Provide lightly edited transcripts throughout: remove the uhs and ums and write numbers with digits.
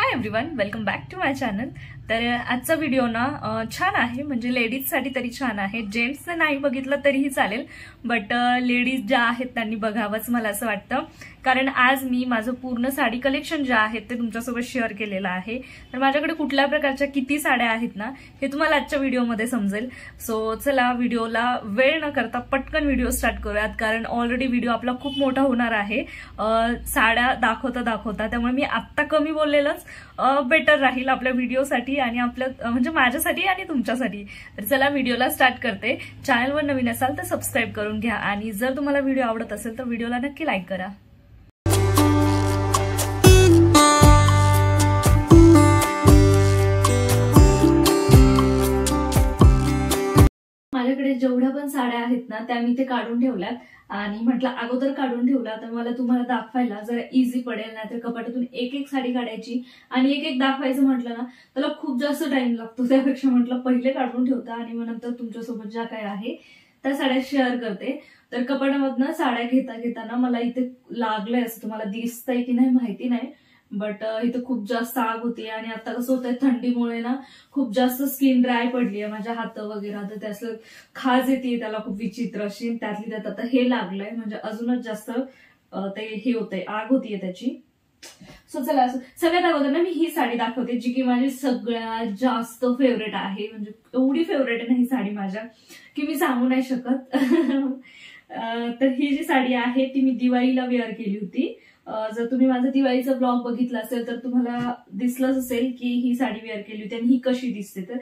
High everyone, welcome back to my channel. तर आजचा video ना छान आहे, म्हणजे लेडीजसाठी तरी छान आहे। जेंट्सने नाही बघितलं तरीही चालेल, बट लेडीज ज्या आहेत त्यांनी बघावंच मला असं वाटतं। कारण आज मी माझं पूर्ण साडी कलेक्शन जे आहे ते तुमच्यासोबत शेअर केलेलं आहे। तर माझ्याकडे कुठल्या प्रकारच्या किती साड्या आहेत ना हे तुम्हाला आजच्या व्हिडिओमध्ये समजेल। सो चला व्हिडिओला वेळ न करता पटकन व्हिडिओ स्टार्ट करूयात, कारण ऑलरेडी व्हिडिओ आपला खूप मोठा होणार आहे साड्या दाखवता। त्यामुळे मी आत्ता कमी बोललेलंच बेटर राहील आपल्या व्हिडिओसाठी आणि आपल्या म्हणजे माझ्यासाठी आणि तुमच्यासाठी। तर चला व्हिडिओला स्टार्ट करते। चॅनलवर नवीन असाल तर सबस्क्राईब करून घ्या आणि जर तुम्हाला व्हिडिओ आवडत असेल तर व्हिडिओला नक्की लाईक करा। माझ्याकडे जेवढ्या पण साड्या आहेत ना त्या मी ते काढून ठेवल्यात आणि म्हटलं अगोदर काढून ठेवला तर मला तुम्हाला दाखवायला जरा इझी पडेल। नाहीतर कपाटातून एक एक साडी काढायची आणि एक एक दाखवायचं म्हटलं ना त्याला खूप जास्त टाइम लागतो। त्यापेक्षा म्हटलं पहिले काढून ठेवता आणि मग नंतर तुमच्यासोबत ज्या काय आहे त्या साड्या शेअर करते। तर कपाटामधनं साड्या घेताना मला इथे लागलंय, असं तुम्हाला दिसतंय की नाही माहिती नाही, बट इथं खूप जास्त आग होती आणि आता कसं होतंय थंडीमुळे ना खूप जास्त स्किन ड्राय पडली आहे माझ्या हात वगैरे। तर त्याचं खाज येते त्याला खूप विचित्र अशी, त्यातली त्यात आता हे लागलंय म्हणजे अजूनच जास्त ते हे होतंय, आग होतीये त्याची। सो चला सगळ्यात अगोदर ना मी ही साडी दाखवते जी की माझी सगळ्यात जास्त फेवरेट आहे। म्हणजे एवढी फेवरेट आहे ना ही साडी माझ्या की मी सांगू नाही शकत। तर ही जी साडी आहे ती मी दिवाळीला वेअर केली होती। जर तुम्ही माझा दिवाळीचा ब्लॉग बघितला असेल तर तुम्हाला दिसलंच असेल की ही साडी वेअर केली होती आणि ही कशी दिसते। तर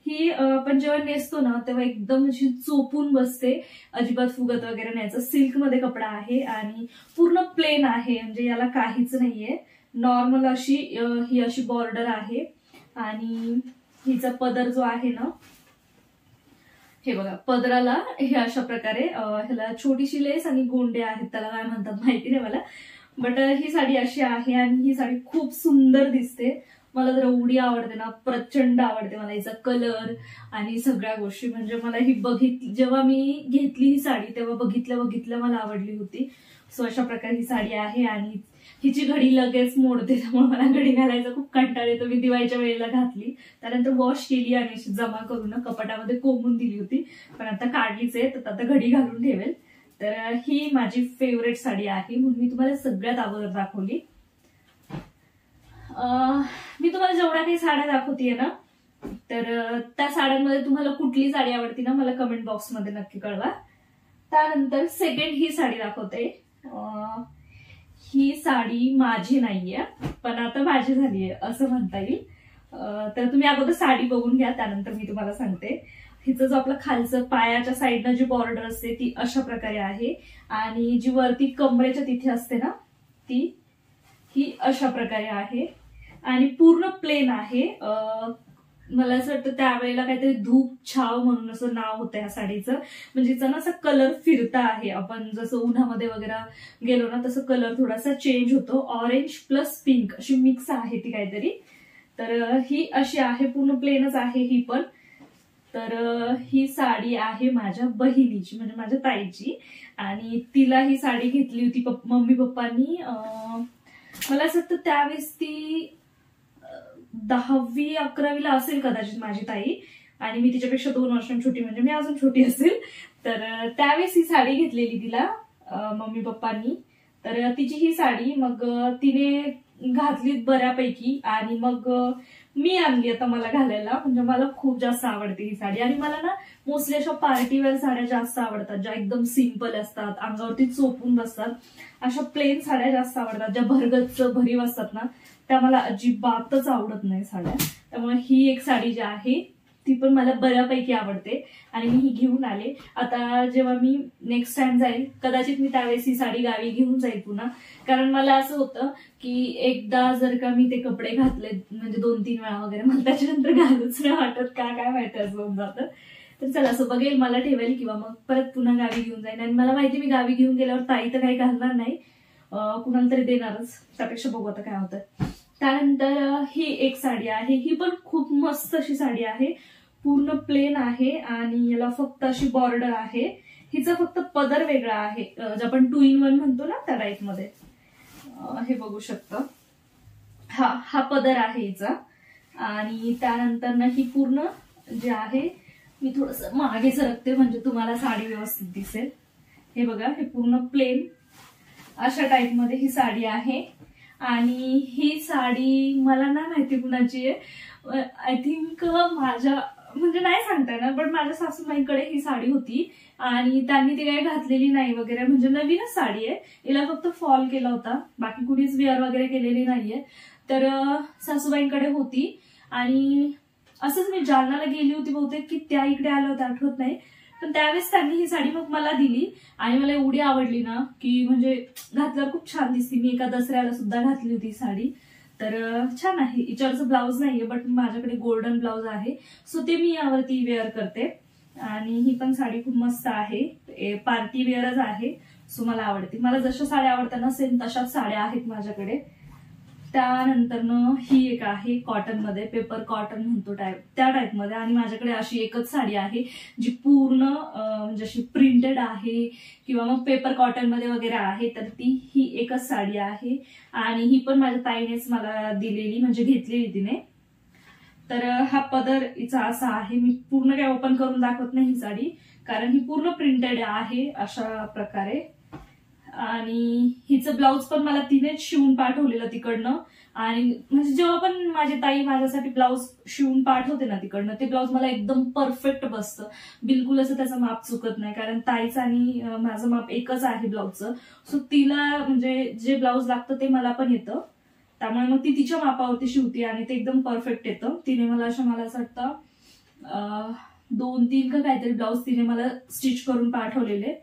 ही आपण जेव्हा नेसतो ना तेव्हा एकदम अशी चोपून बसते, अजिबात फुगत वगैरे नाही। सिल्क मध्ये कपडा आहे आणि पूर्ण प्लेन आहे, म्हणजे याला काहीच नाहीये, नॉर्मल अशी ही अशी बॉर्डर आहे। आणि हिचा पदर जो आहे ना हे बघा, पदराला हे अशा प्रकारे ह्याला छोटीशी लेस आणि गोंडे आहेत, त्याला काय म्हणतात माहिती नाही मला, बट ही साडी अशी आहे आणि ही साडी खूप सुंदर दिसते। मला तर एवढी आवडते ना, प्रचंड आवडते मला हिचा कलर आणि सगळ्या गोष्टी। म्हणजे मला ही जेव्हा मी घेतली ही साडी तेव्हा बघितल्या मला आवडली होती। सो अशा प्रकारे ही साडी आहे आणि हिची घडी लगेच मोडते, त्यामुळे मला घडी घालायचा खूप कंटाळा येतो। मी दिवाळीच्या वेळेला घातली, त्यानंतर वॉश केली आणि अशी जमा करून कपाटामध्ये कोंबून दिली होती, पण आता काढलीच आहे तर आता घडी घालून ठेवेल। तर ही माझी फेवरेट साडी आहे म्हणून मी तुम्हाला सगळ्यात अगोदर दाखवली। मी तुम्हाला जेवढ्या काही साड्या दाखवतीये ना तर त्या साड्यांमध्ये तुम्हाला कुठली साडी आवडती ना मला कमेंट बॉक्स मध्ये नक्की कळवा। त्यानंतर सेकंड ही साडी दाखवते। ही साडी माझी नाहीये पण आता माझी झालीये असं म्हणता येईल। तर तुम्ही अगोदर साडी बघून घ्या, त्यानंतर मी तुम्हाला सांगते। हिचं जो आपलं खालचं पायाच्या साईडनं जी बॉर्डर असते ती अशा प्रकारे आहे आणि जी वरती कमरेच्या तिथे असते ना ती ही अशा प्रकारे आहे आणि पूर्ण प्लेन आहे। मला असं वाटतं त्यावेळेला काहीतरी धूप छाव म्हणून असं नाव होतं या साडीचं, म्हणजे हिचा ना असा कलर फिरता आहे। आपण जसं उन्हामध्ये वगैरे गेलो ना तसं कलर थोडासा चेंज होतो, ऑरेंज प्लस पिंक अशी मिक्स आहे ती काहीतरी। तर ही अशी आहे, पूर्ण प्लेनच आहे ही पण। तर ही साडी आहे माझ्या बहिणीची, म्हणजे माझ्या ताईची, आणि तिला ही साडी घेतली होती मम्मी पप्पांनी। मला असं वाटतं त्यावेळेस ती 10वी 11वीला असेल कदाचित माझी ताई, आणि मी तिच्यापेक्षा 2 वर्षांनी छोटी, म्हणजे मी अजून छोटी असेल। तर त्यावेळेस ही साडी घेतलेली तिला मम्मी पप्पांनी। तर तिची ही साडी मग तिने घातली बऱ्यापैकी आणि मग मी आणली आता मला घालायला, म्हणजे मला खूप जास्त आवडते ही साडी। आणि मला ना मोस्टली अशा पार्टीवेअर साड्या जास्त आवडतात, ज्या एकदम सिंपल असतात, अंगावरती चोपून बसतात, अशा प्लेन साड्या जास्त आवडतात। ज्या भरगच्च भरीव असतात ना त्या मला अजिबातच आवडत नाही साड्या। त्यामुळे ही एक साडी जी आहे ती पण मला बऱ्यापैकी आवडते आणि मी ही घेऊन आले। आता जेव्हा मी नेक्स्ट टाइम जाईल कदाचित मी त्यावेळेस ही साडी गावी घेऊन जाईल पुन्हा, कारण मला असं होतं की एकदा जर का मी ते कपडे घातले म्हणजे 2-3 वेळा वगैरे मला त्याच्यानंतर घालूच नाही वाटत, काय माहिती असं होऊन जातं। तर चला असं बघेल, मला ठेवेल किंवा मग परत पुन्हा गावी घेऊन जाईल। आणि मला माहिती मी गावी घेऊन गेल्यावर ताई तर काही घालणार नाही, कुणाला तरी देणारच, त्यापेक्षा बघू आता काय होतं। त्यानंतर ही एक साडी आहे, ही पण खूप मस्त अशी साडी आहे, पूर्ण प्लेन आहे आणि याला फक्त अशी बॉर्डर आहे। हिचा फक्त पदर वेगळा आहे, जे आपण 2 in 1 म्हणतो ना त्या टाईप मध्ये। हे बघू शकता, हा पदर आहे हिचा. आणि त्यानंतर ना ही पूर्ण जे आहे, मी थोडस मागे सरकते म्हणजे तुम्हाला साडी व्यवस्थित दिसेल. हे बघा, हे पूर्ण प्लेन अशा टाइप मध्ये ही साडी आहे. आणि ही साडी मला नाही माहिती कुणाची आहे, आय थिंक माझ्या म्हणजे नाही सांगता येणार, पण माझ्या सासूबाईंकडे ही साडी होती आणि त्यांनी ती काही घातलेली नाही वगैरे, म्हणजे नवीनच साडी आहे, हिला फक्त फॉल केला होता, बाकी कुणीच वेअर वगैरे केलेली नाहीये. तर सासूबाईंकडे होती आणि असंच मी जालनाला गेली होती बहुतेक, की त्या इकडे आलं होतं आठवत नाही, पण त्यावेळेस त्यांनी ही साडी मग मला दिली आणि मला एवढी आवडली ना की म्हणजे घातल्यावर खूप छान दिसते. मी एका दसऱ्याला सुद्धा घातली होती साडी. तर छान आहे. हिच्यावरचं ब्लाऊज नाहीये, बट माझ्याकडे गोल्डन ब्लाऊज आहे, सो ते मी यावरती वेअर करते. आणि ही पण साडी खूप मस्त आहे, पार्टी वेअरच आहे, सो मला आवडते. मला जशा साड्या आवडतात ना सेम तशाच साड्या आहेत माझ्याकडे. त्यानंतर ही एक आहे कॉटन मध्ये, पेपर कॉटन म्हणतो त्या टाइप मध्ये. आणि माझ्याकडे अशी एकच साडी आहे जी पूर्ण म्हणजे अशी प्रिंटेड आहे किंवा मग पेपर कॉटन मध्ये वगैरे आहे, तर ही एकच साडी आहे. आणि ही पण माझ्या ताईनेच मला दिलेली, म्हणजे घेतलेली तिने. तर हा पदर हिचा असा आहे. मी पूर्ण काही ओपन करून दाखवत नाही ही साडी, कारण ही पूर्ण प्रिंटेड आहे अशा प्रकारे. आणि हिचं ब्लाऊज पण मला तिनेच शिवून पाठवलेलं तिकडनं. आणि म्हणजे जेव्हा पण माझी ताई माझ्यासाठी ब्लाऊज शिवून पाठवते ना तिकडनं, ते ब्लाऊज मला एकदम परफेक्ट बसतं, बिलकुल असं त्याचं माप चुकत नाही, कारण ताईचं आणि माझं माप एकच आहे ब्लाऊजचं. सो तिला म्हणजे जे ब्लाऊज लागतं ते मला पण येतं, त्यामुळे मग ती तिच्या मापावरती शिवते आणि ते एकदम परफेक्ट येतं. तिने मला असं वाटतं 2-3 का काहीतरी ब्लाऊज तिने मला स्टिच करून पाठवलेले.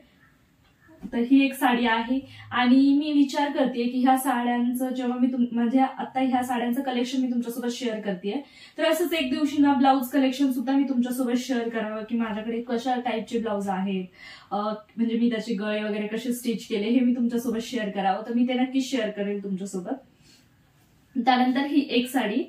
तर ही एक साडी आहे. आणि मी विचार करते की ह्या साड्यांचं जेव्हा मी म्हणजे आता ह्या साड्यांचं कलेक्शन मी तुमच्यासोबत शेअर करते, तर असंच एक दिवशी ना ब्लाऊज कलेक्शन सुद्धा मी तुमच्यासोबत शेअर करावं, की माझ्याकडे कशा टाईपचे ब्लाऊज आहेत, म्हणजे मी त्याचे गळे वगैरे कसे स्टिच केले हे मी तुमच्यासोबत शेअर करावं. तर मी ते नक्कीच शेअर करेल तुमच्यासोबत. त्यानंतर ही एक साडी,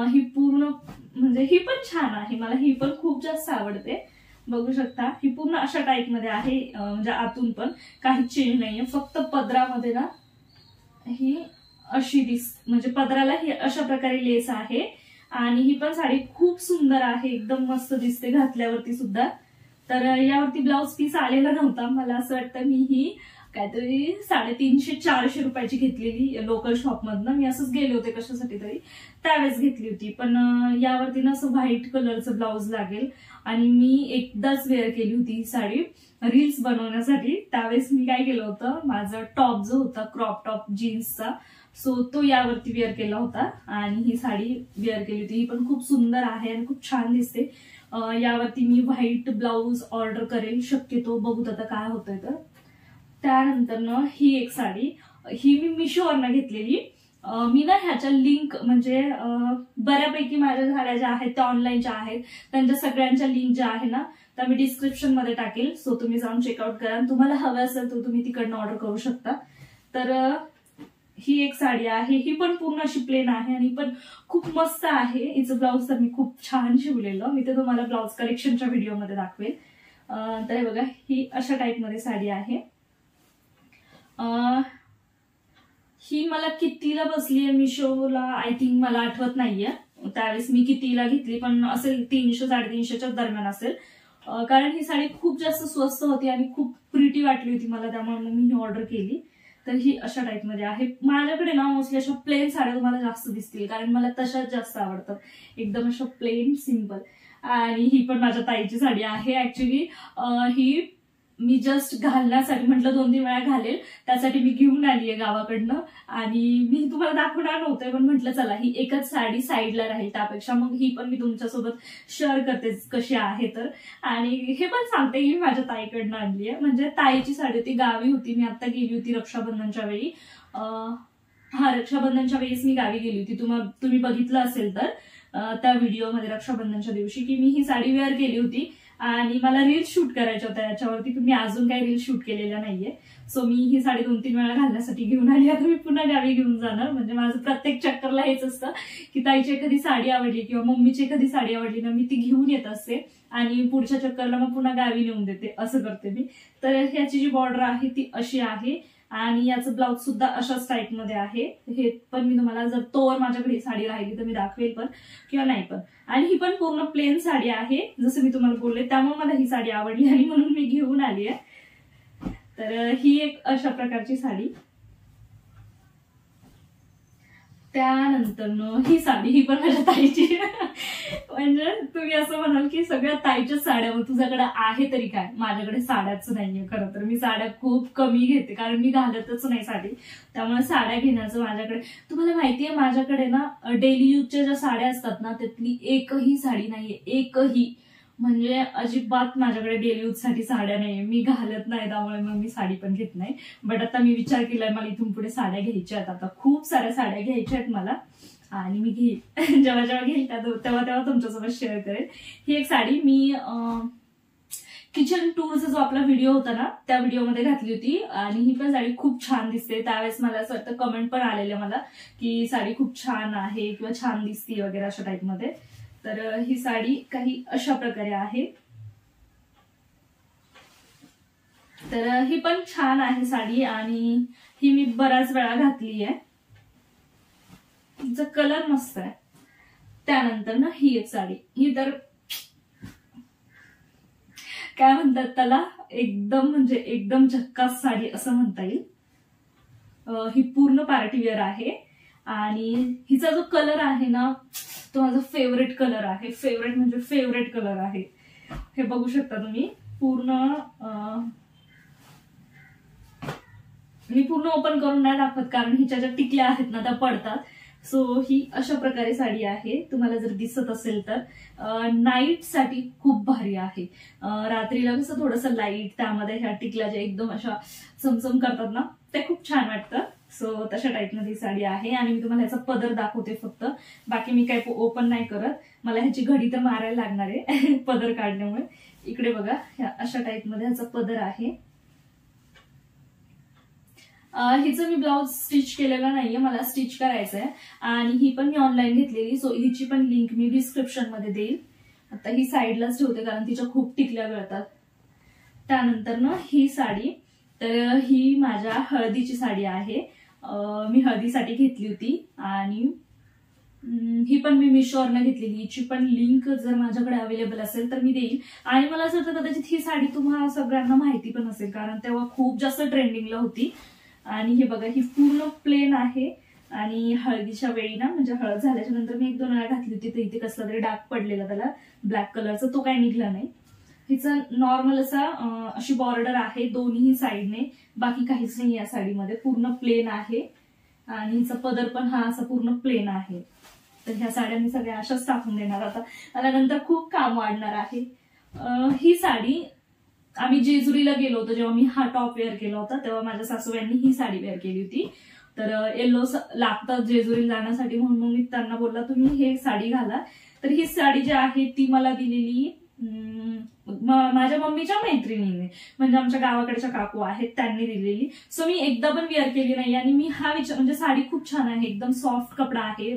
ही पूर्ण म्हणजे ही पण छान आहे, मला ही पण खूप जास्त आवडते. बघू शकता, ही पूर्ण अशा टाईप मध्ये आहे, म्हणजे आतून पण काही चेंज नाहीये, फक्त पदरामध्ये ना ही अशी म्हणजे पदराला ही अशा प्रकारे लेस आहे. आणि ही पण साडी खूप सुंदर आहे, एकदम मस्त दिसते घातल्यावरती सुद्धा. तर यावरती ब्लाऊज पीस आलेला नव्हता, मला असं वाटतं मी ही काहीतरी 350-400 रुपयाची घेतलेली लोकल शॉपमधनं. मी असंच गेले होते कशासाठी तरी, त्यावेळेस घेतली होती. पण यावरती ना असं व्हाईट कलरचं ब्लाऊज लागेल. आणि मी एकदाच वेअर केली होती ही साडी रील्स बनवण्यासाठी. त्यावेळेस मी काय केलं होतं, माझं टॉप जो होता क्रॉप टॉप जीन्सचा, सो तो यावरती वेअर केला होता आणि ही साडी वेअर केली होती. ही पण खूप सुंदर आहे आणि खूप छान दिसते. यावरती मी व्हाईट ब्लाऊज ऑर्डर करेल शक्यतो, बघूत आता काय होतंय. तर त्यानंतर ही एक साडी, ही मी मिशोवरनं घेतलेली. मी ना ह्याच्या लिंक म्हणजे बऱ्यापैकी माझ्या साड्या ज्या आहेत त्या ऑनलाईनच्या आहेत, त्यांच्या सगळ्यांच्या लिंक ज्या आहे ना त्या मी डिस्क्रिप्शन मध्ये टाकेल, सो तुम्ही जाऊन चेकआउट करा. तुम्हाला हवं असेल तर तुम्ही तिकडनं ऑर्डर करू शकता. तर ही एक साडी आहे, ही पण पूर्ण अशी प्लेन आहे आणि पण खूप मस्त आहे. हिचं ब्लाऊज तर मी खूप छान शिवलेलं, मी ते तुम्हाला ब्लाऊज कलेक्शनच्या व्हिडिओमध्ये दाखवेल. तर बघा, ही अशा टाईप मध्ये साडी आहे. ही मला कितीला बसलीये मिशोला आय थिंक मला आठवत नाहीये, त्यावेळेस मी कितीला घेतली, पण असेल 300-350च्या दरम्यान असेल, कारण ही साडी खूप जास्त स्वस्त होती आणि खूप प्रिटी वाटली होती मला, त्यामुळे मग मी ही ऑर्डर केली. तर ही अशा टाईप मध्ये आहे. माझ्याकडे ना मोस्टली अशा प्लेन साड्या तुम्हाला जास्त दिसतील, कारण मला तशाच जास्त आवडतात, एकदम अशा प्लेन सिंपल. आणि ही पण माझ्या ताईची साडी आहे. ऍक्च्युली ही मी जस्ट घालण्यासाठी म्हटलं 2-3 वेळा घालेल, त्यासाठी मी घेऊन आलीये गावाकडनं. आणि मी तुम्हाला दाखवणार नव्हते, पण म्हटलं चला ही एकच साडी साईडला राहील, त्यापेक्षा मग ही पण मी तुमच्यासोबत शेअर करते कशी आहे. तर आणि हे पण सांगते की मी माझ्या ताईकडनं आणली आहे, म्हणजे ताईची साडी ती गावी होती, मी आता गेली होती रक्षाबंधनच्या वेळी. रक्षाबंधनच्या वेळेस मी गावी गेली होती, तुम्ही बघितलं असेल तर त्या व्हिडिओमध्ये रक्षाबंधनच्या दिवशी, की मी ही साडी वेअर केली होती आणि मला रील्स शूट करायच्या होत्या याच्यावरती, पण मी अजून काही रील्स शूट केलेल्या नाहीये. सो मी ही साडी 2-3 वेळा घालण्यासाठी घेऊन आली. आता मी पुन्हा गावी घेऊन जाणार, म्हणजे माझं प्रत्येक चक्करला हेच असतं की ताईची एखादी साडी आवडली किंवा मम्मीची एखादी साडी आवडली ना, मी ती घेऊन येत असते आणि पुढच्या चक्करला मग पुन्हा गावी नेऊन देते, असं करते मी. तर ह्याची जी बॉर्डर आहे ती अशी आहे आणि याचं ब्लाउज सुद्धा अशाच टाईप मध्ये आहे. हे पण मी तुम्हाला जर तोवर माझ्याकडे ही साडी राहिली तर मी दाखवेल पण किंवा नाही पण. आणि ही पण पूर्ण प्लेन साडी आहे जसं मी तुम्हाला बोलले, त्यामुळे मला ही साडी आवडली आणि म्हणून मी घेऊन आली आहे. तर ही एक अशा प्रकारची साडी. त्यानंतर ही साडी ही पण माझ्या ताईची. म्हणजे तुम्ही असं म्हणाल की सगळ्या ताईच्याच साड्या, मग तुझ्याकडे आहे तरी काय. माझ्याकडे साड्याच नाहीये. खरं तर मी साड्या खूप कमी घेते कारण मी घालतच नाही साडी, त्यामुळे साड्या घेण्याचं माझ्याकडे. तुम्हाला माहितीये माझ्याकडे ना डेली यूजच्या ज्या साड्या असतात ना त्यातली एकही साडी नाहीये, एकही. म्हणजे अजिबात माझ्याकडे डेली यूज साठी साड्या नाहीये, मी घालत नाही, त्यामुळे मग मी साडी पण घेत नाही. बट आता मी विचार केलाय मला इथून पुढे साड्या घ्यायच्या आहेत. आता खूप साऱ्या साड्या घ्यायच्या आहेत मला आणि मी घेईल. जेव्हा जेव्हा घेईल तेव्हा तेव्हा तुमच्यासोबत शेअर करेल. ही एक साडी मी किचन टूरचा जो आपला व्हिडिओ होता ना त्या व्हिडिओमध्ये घातली होती आणि ही पण साडी खूप छान दिसते. त्यावेळेस मला असं वाटतं कमेंट पण आलेले मला की साडी खूप छान आहे किंवा छान दिसते वगैरे अशा टाईपमध्ये. तर ही साडी काही अशा प्रकारे आहे. तर ही पण छान आहे साडी आणि ही मी बऱ्याच वेळा घातली आहे. तिचा कलर मस्त आहे. त्यानंतर ना ही एक साडी, ही तर काय म्हणतात त्याला, एकदम म्हणजे एकदम झक्कास साडी असं म्हणता येईल. ही पूर्ण पार्टी वेअर आहे आणि हिचा जो कलर आहे ना तो माझा फेवरेट कलर आहे. फेवरेट म्हणजे फेवरेट कलर आहे. हे बघू शकता तुम्ही. मी पूर्ण ओपन करून नाही दाखवत कारण हिच्या ज्या टिकल्या आहेत ना त्या पडतात. सो ही अशा प्रकारे साडी आहे. तुम्हाला जर दिसत असेल तर नाईट साठी खूप भारी आहे. रात्रीला कसं थोडंसं लाईट, त्यामध्ये ह्या टिकल्या ज्या एकदम अशा चमचम करतात ना ते खूप छान वाटतं. सो तशा टाईपमध्ये ही साडी आहे आणि मी तुम्हाला ह्याचा पदर दाखवते फक्त, बाकी मी काही ओपन नाही करत. मला ह्याची घडी तर मारायला लागणार आहे पदर काढल्यामुळे. इकडे बघा ह्या अशा टाईपमध्ये ह्याचा पदर आहे. हिचं मी ब्लाउज स्टिच केलेलं नाहीये, मला स्टिच करायचंय आणि ही पण मी ऑनलाईन घेतलेली. सो हिची पण लिंक मी डिस्क्रिप्शन मध्ये देईल. आता ही साईडलाच ठेवते कारण तिच्या खूप टिकल्या गळतात. त्यानंतर ना ही साडी, तर ही माझ्या हळदीची साडी आहे. मी हळदीसाठी घेतली होती आणि ही पण मी मिशोवरनं घेतलेली. हिची पण लिंक जर माझ्याकडे अवेलेबल असेल तर मी देईल. आणि मला असं वाटतं कदाचित ही साडी तुम्हाला सगळ्यांना माहिती पण असेल कारण तेव्हा खूप जास्त ट्रेंडिंगला होती. आणि हे बघा ही पूर्ण प्लेन आहे आणि हळदीच्या वेळी ना म्हणजे हळद झाल्याच्या नंतर मी 1-2 वेळा घातली होती तर इथे कसला तरी डाग पडलेला त्याला ब्लॅक कलरचा, तो काही निघला नाही. हिचा नॉर्मल अशी बॉर्डर आहे दोन्ही साईडने, बाकी काहीच नाही या साडीमध्ये. पूर्ण प्लेन आहे आणि हिचा पदर पण हा असा पूर्ण प्लेन आहे. तर ह्या साड्या मी सगळ्या अशाच टाकून देणार. आता मला नंतर खूप काम वाढणार आहे. ही साडी आम्ही जेजुरीला गेलो होतो, जेव्हा मी हा टॉप वेअर केला होता तेव्हा माझ्या सासूबाईंनी ही साडी वेअर केली होती. तर येलो लागतात जेजुरीला जाण्यासाठी म्हणून मग मी त्यांना बोलला तुम्ही हे साडी घाला. तर ही साडी जी आहे ती मला दिलेली माझ्या मम्मीच्या मैत्रिणीने, म्हणजे आमच्या गावाकडच्या काकू आहेत त्यांनी दिलेली. सो मी एकदा पण वेअर केली नाही आणि मी हा विचार, म्हणजे साडी खूप छान आहे, एकदम सॉफ्ट कपडा आहे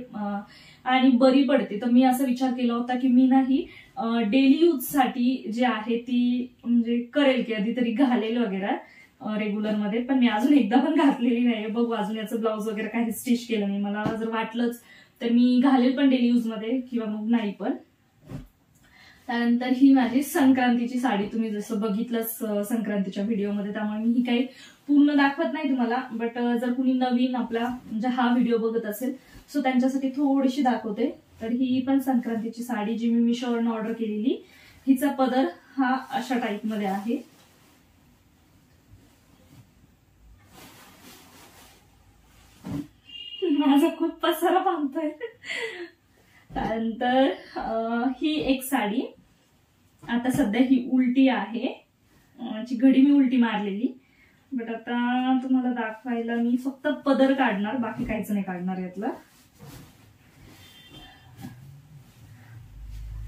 आणि बरी पडते. तर मी असा विचार केला होता की मी नाही डेली यूज साठी जे आहे ती म्हणजे करेल की कधीतरी घालेल वगैरे रेग्युलर मध्ये, पण मी अजून एकदा पण घातलेली नाही. बघू अजून याचं ब्लाऊज वगैरे काही स्टिच केलं नाही. मला जर वाटलंच तर मी घालेल पण डेली यूज मध्ये किंवा मग नाही पण. त्यानंतर ही माझी संक्रांतीची साडी, तुम्ही जसं बघितलंच संक्रांतीच्या व्हिडिओमध्ये, त्यामुळे मी ही काही पूर्ण दाखवत नाही तुम्हाला. बट जर कुणी नवीन आपला म्हणजे हा व्हिडिओ बघत असेल सो त्यांच्यासाठी थोडीशी दाखवते. तर ही पण संक्रांतीची साडी जी मी मिशोवरून ऑर्डर केलेली. हिचा पदर हा अशा टाईप मध्ये आहे. माझा खूप पसारा बांधतोय. त्यानंतर ही एक साडी, आता सध्या ही उलटी आहे, घडी मी उलटी मारलेली. बट आता तुम्हाला दाखवायला मी फक्त पदर काढणार, बाकी काहीच नाही काढणार यातलं.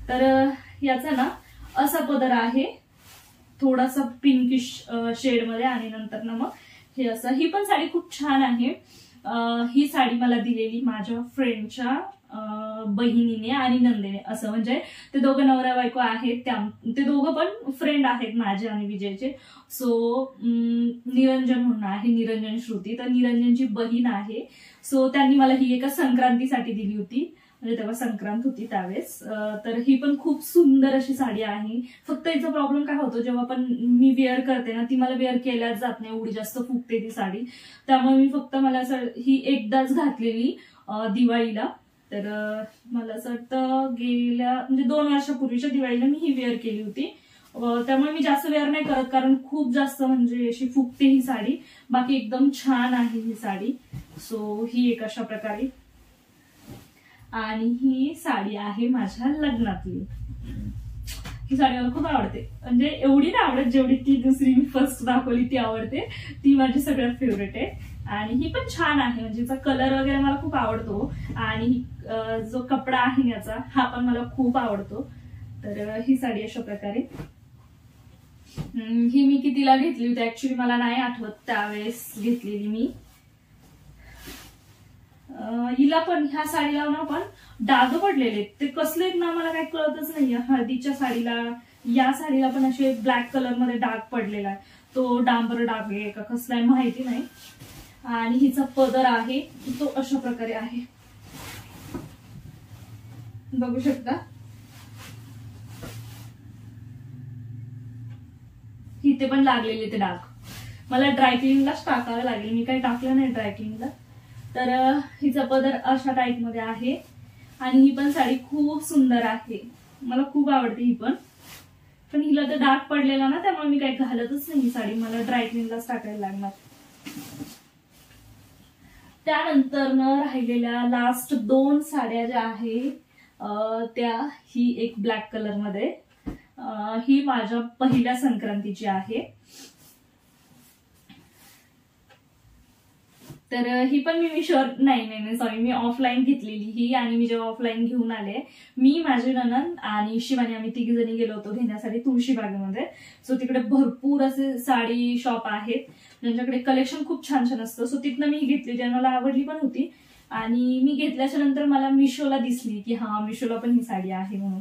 तर याचा ना असा पदर आहे, थोडासा पिंकिश शेड मध्ये आणि नंतर ना मग हे असं. ही पण साडी खूप छान आहे. ही साडी मला दिलेली माझ्या फ्रेंडच्या बहिणीने आणि नंदेने, असं म्हणजे ते दोघं नवरा बायको आहेत. ते दोघं पण फ्रेंड आहेत माझे आणि विजयचे. सो निरंजन म्हणून आहे, निरंजन श्रुती, तर निरंजनची बहीण आहे. सो त्यांनी मला ही एका संक्रांतीसाठी दिली होती, म्हणजे तेव्हा संक्रांत होती त्यावेळेस. तर ही पण खूप सुंदर अशी साडी आहे. फक्त हिचा प्रॉब्लेम काय होतो, जेव्हा पण मी वेअर करते ना, ती मला वेअर केल्याच जात नाही, एवढी जास्त फुगते ती साडी. त्यामुळे मी फक्त मला असं ही एकदाच घातलेली दिवाळीला. तर मला असं वाटतं गेल्या म्हणजे 2 वर्षापूर्वीच्या दिवाळीला मी ही वेअर केली होती. त्यामुळे मी जास्त वेअर नाही करत, कारण खूप जास्त म्हणजे अशी फुगते ही साडी. बाकी एकदम छान आहे ही साडी. सो ही एक अशा प्रकारे, आणि ही साडी आहे माझ्या लग्नातली. ही साडी मला खूप आवडते, म्हणजे एवढी नाही आवडत जेवढी ती दुसरी मी फर्स्ट दाखवली ती आवडते. ती माझी सगळ्यात फेवरेट आहे. आणि ही पण छान आहे, म्हणजे तिचा कलर वगैरे मला खूप आवडतो. आणि जो कपडा आहे याचा हा पण मला खूप आवडतो. तर ही साडी अशा प्रकारे, ही मी कितीला घेतली होती ऍक्च्युली मला नाही आठवत, त्यावेळेस घेतलेली मी. हिला पण, ह्या साडीला ना पण डाग पडलेले, ते कसले ना मला काही कळतच नाहीये. हळदीच्या साडीला, या साडीला पण असे ब्लॅक कलर मध्ये डाग पडलेला आहे. तो डांबर डाग आहे का कसला आहे माहिती नाही. आणि हिचा पदर आहे तो अशा प्रकारे आहे, बघू शकता. इथे पण लागलेले ते डाग. मला ड्रायक्लिनलाच टाकावे लागेल, मी काही टाकलं नाही ड्रायक्लिनला. तर हिचा पदर अशा टाईप मध्ये आहे. आणि ही पण साडी खूप सुंदर आहे, मला खूप आवडते ही पण हिला तर डाग पडलेला ना, त्यामुळे मी काही घालतच नाही ही साडी, मला ड्रायक्लिनलाच टाकायला लागणार. त्यानंतर राहिलेल्या लास्ट 2 साड्या ज्या आहे त्या, ही एक ब्लॅक कलर मध्ये, ही माझ्या पहिल्या संक्रांतीची आहे. तर ही पण मी नाही सॉरी, मी ऑफलाईन घेतलेली ही. आणि मी जेव्हा ऑफलाईन घेऊन आले, मी, माझी नणंद आणि शिवानी, आम्ही 3 जणी गेलो होतो घेण्यासाठी तुळशीबागेमध्ये. सो तिकडे भरपूर असे साडी शॉप आहेत, ज्यांच्याकडे कलेक्शन खूप छान छान असतं. सो तिथनं मी घेतली, ज्या मला आवडली पण होती. आणि मी घेतल्याच्या नंतर मला मिशोला दिसली की हा, मिशोला पण ही साडी आहे म्हणून.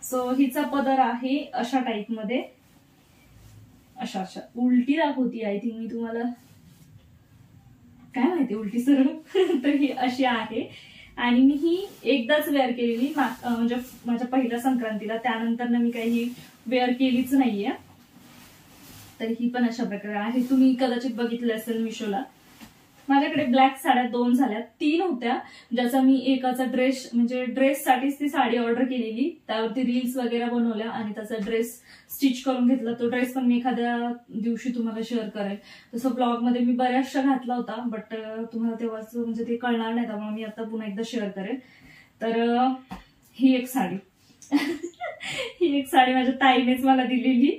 सो हिचा पदर आहे अशा टाईप मध्ये, अशा उलटी दाखवती आय थिंक मी तुम्हाला, काय माहिती उलटी सरळ. तर ही अशी आहे. आणि मी ही एकदाच वेअर केलेली, म्हणजे माझ्या पहिल्या संक्रांतीला. त्यानंतर मी काही वेअर केलीच नाहीये. तर ही पण अशा प्रकारे आहे, तुम्ही कदाचित बघितलं असेल मिशोला. माझ्याकडे ब्लॅक साड्या 2 झाल्या, 3 होत्या, ज्याचा मी एकाचा ड्रेस, म्हणजे ड्रेससाठीच ती साडी ऑर्डर केलेली, त्यावरती रील्स वगैरे बनवल्या आणि त्याचा ड्रेस स्टिच करून घेतला. तो ड्रेस पण मी एखाद्या दिवशी तुम्हाला शेअर करेल. तसं ब्लॉग मध्ये मी बऱ्याचशा घातला होता, बट तुम्हाला तेव्हाच म्हणजे ते कळणार नाही, त्यामुळे मी आता पुन्हा एकदा शेअर करेल. तर ही एक साडी ही एक साडी माझ्या ताईनेच मला दिलेली.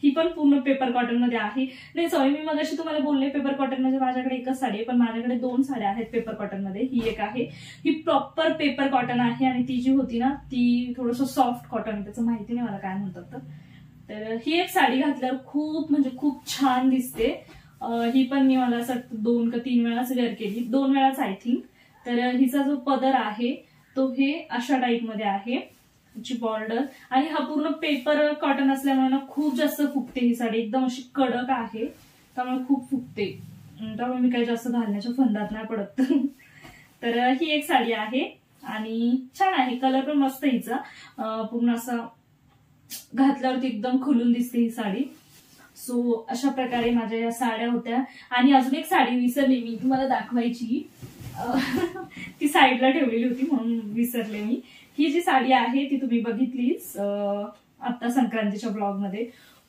ही पण पूर्ण पेपर कॉटन मध्ये आहे. नाही सॉरी, मी मगाशी तुम्हाला बोलले पेपर कॉटन मध्ये माझ्याकडे एकच साडी आहे, पण माझ्याकडे 2 साड्या आहेत पेपर कॉटन मध्ये. ही एक आहे, ही प्रॉपर पेपर कॉटन आहे. आणि ती जी होती ना ती थोडंसं सॉफ्ट कॉटन, त्याचं माहिती नाही मला काय म्हणतात. तर ही एक साडी घातल्यावर खूप म्हणजे खूप छान दिसते. ही पण मी मला असं 2 का 3 वेळाच वेअर केली, 2 वेळाच आय थिंक. तर हिचा जो पदर आहे तो हे अशा टाईप मध्ये आहे, ची बॉर्डर. आणि हा पूर्ण पेपर कॉटन असल्यामुळे ना खूप जास्त फुगते ही साडी, एकदम अशी कडक आहे, त्यामुळे खूप फुगते. त्यामुळे मी काही जास्त घालण्याच्या फंदात नाही पडत. तर ही एक साडी आहे आणि छान आहे, कलर पण मस्त हिचा, पूर्ण असा घातल्यावरती एकदम खुलून दिसते ही साडी. सो अशा प्रकारे माझ्या या साड्या होत्या. आणि अजून एक साडी विसरली मी तुम्हाला दाखवायची, ती साईडला ठेवलेली होती म्हणून विसरले मी. ही जी साडी आहे ती तुम्ही बघितलीच आता संक्रांतीच्या ब्लॉग मध्ये,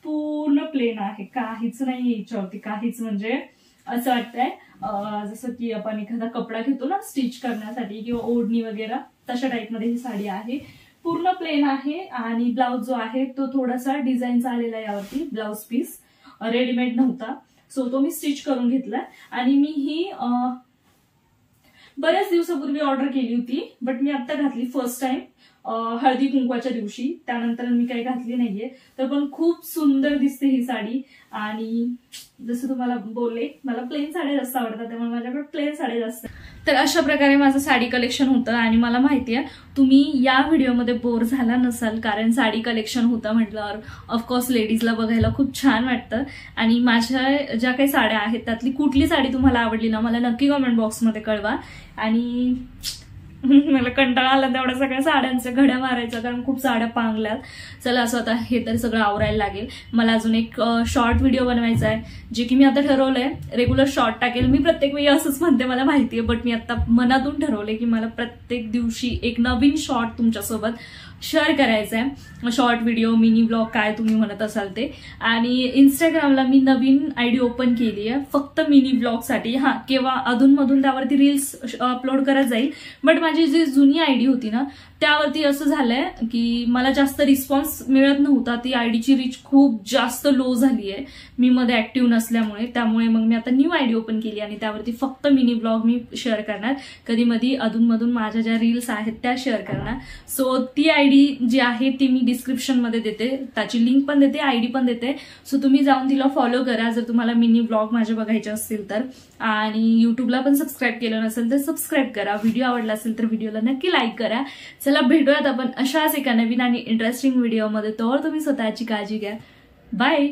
पूर्ण प्लेन आहे, काहीच नाही याच्यावरती, काहीच. म्हणजे असं वाटतंय जसं की आपण एखादा कपडा घेतो ना स्टिच करण्यासाठी किंवा ओढणी वगैरे, तशा टाईप मध्ये ही साडी आहे. पूर्ण प्लेन आहे. आणि ब्लाउज जो आहे तो थोडासा डिझाईनचा आलेला आहे यावरती, ब्लाउज पीस रेडीमेड नव्हता, सो तो मी स्टिच करून घेतला. आणि मी ही बऱ्याच दिवसापूर्वी ऑर्डर केली होती, बट मी आता घातली फर्स्ट टाइम. हळदी कुंकवाच्या दिवशी, त्यानंतर मी काही घातली नाहीये. तर पण खूप सुंदर दिसते ही साडी. आणि जसं तुम्हाला बोलले, मला प्लेन साड्या जास्त आवडतात, त्यामुळे माझ्याकडे प्लेन साड्या जास्त. तर अशा प्रकारे माझं साडी कलेक्शन होतं. आणि मला माहितीये तुम्ही या व्हिडिओमध्ये बोर झाला नसाल, कारण साडी कलेक्शन होतं म्हटल्यावर ऑफकोर्स लेडीजला बघायला खूप छान वाटतं. आणि माझ्या ज्या काही साड्या आहेत त्यातली कुठली साडी तुम्हाला आवडली ना, मला नक्की कमेंट बॉक्समध्ये कळवा. आणि मला कंटाळा आला तेवढ्या सगळ्या साड्यांच्या घड्या मारायच्या, कारण खूप साड्या पांगल्यात. चला असं आता हे तर सगळं आवरायला लागेल. मला अजून एक शॉर्ट व्हिडिओ बनवायचा आहे, जे की मी आता ठरवलंय रेग्युलर शॉर्ट टाकेल. मी प्रत्येक वेळी असंच म्हणते, मला माहितीये, बट मी आता मनातून ठरवले की मला प्रत्येक दिवशी एक नवीन शॉर्ट तुमच्यासोबत शेअर करायचं आहे. शॉर्ट व्हिडिओ, मिनी ब्लॉग, काय तुम्ही म्हणत असाल ते. आणि इंस्टाग्रामला मी नवीन आयडी ओपन केली आहे फक्त मिनी ब्लॉगसाठी. हा, केव्हा अधूनमधून त्यावरती रील्स अपलोड करत जाईल. बट माझी जी जुनी आयडी होती ना, त्यावरती असं झालंय की मला जास्त रिस्पॉन्स मिळत नव्हता. ती आयडीची रीच खूप जास्त लो झाली आहे मी मध्ये ऍक्टिव्ह नसल्यामुळे. त्यामुळे मग मी आता न्यू आयडी ओपन केली आणि त्यावरती फक्त मिनी ब्लॉग मी शेअर करणार. कधी मधी अधूनमधून माझ्या ज्या रील्स आहेत त्या शेअर करणार. सो ती आयडी जी आहे ती मी डिस्क्रिप्शन मध्ये देते, त्याची लिंक पण देते, आयडी पण देते. सो तुम्ही जाऊन तिला फॉलो करा जर तुम्हाला मिनी ब्लॉग माझे बघायचे असतील तर. आणि युट्यूबला पण सबस्क्राईब केलं नसेल तर सबस्क्राईब करा. व्हिडिओ आवडला असेल तर व्हिडिओला नक्की लाईक करा. चला भेटूयात आपण अशाच एका नवीन आणि इंटरेस्टिंग व्हिडिओमध्ये. तर तुम्ही स्वतःची काळजी घ्या. बाय.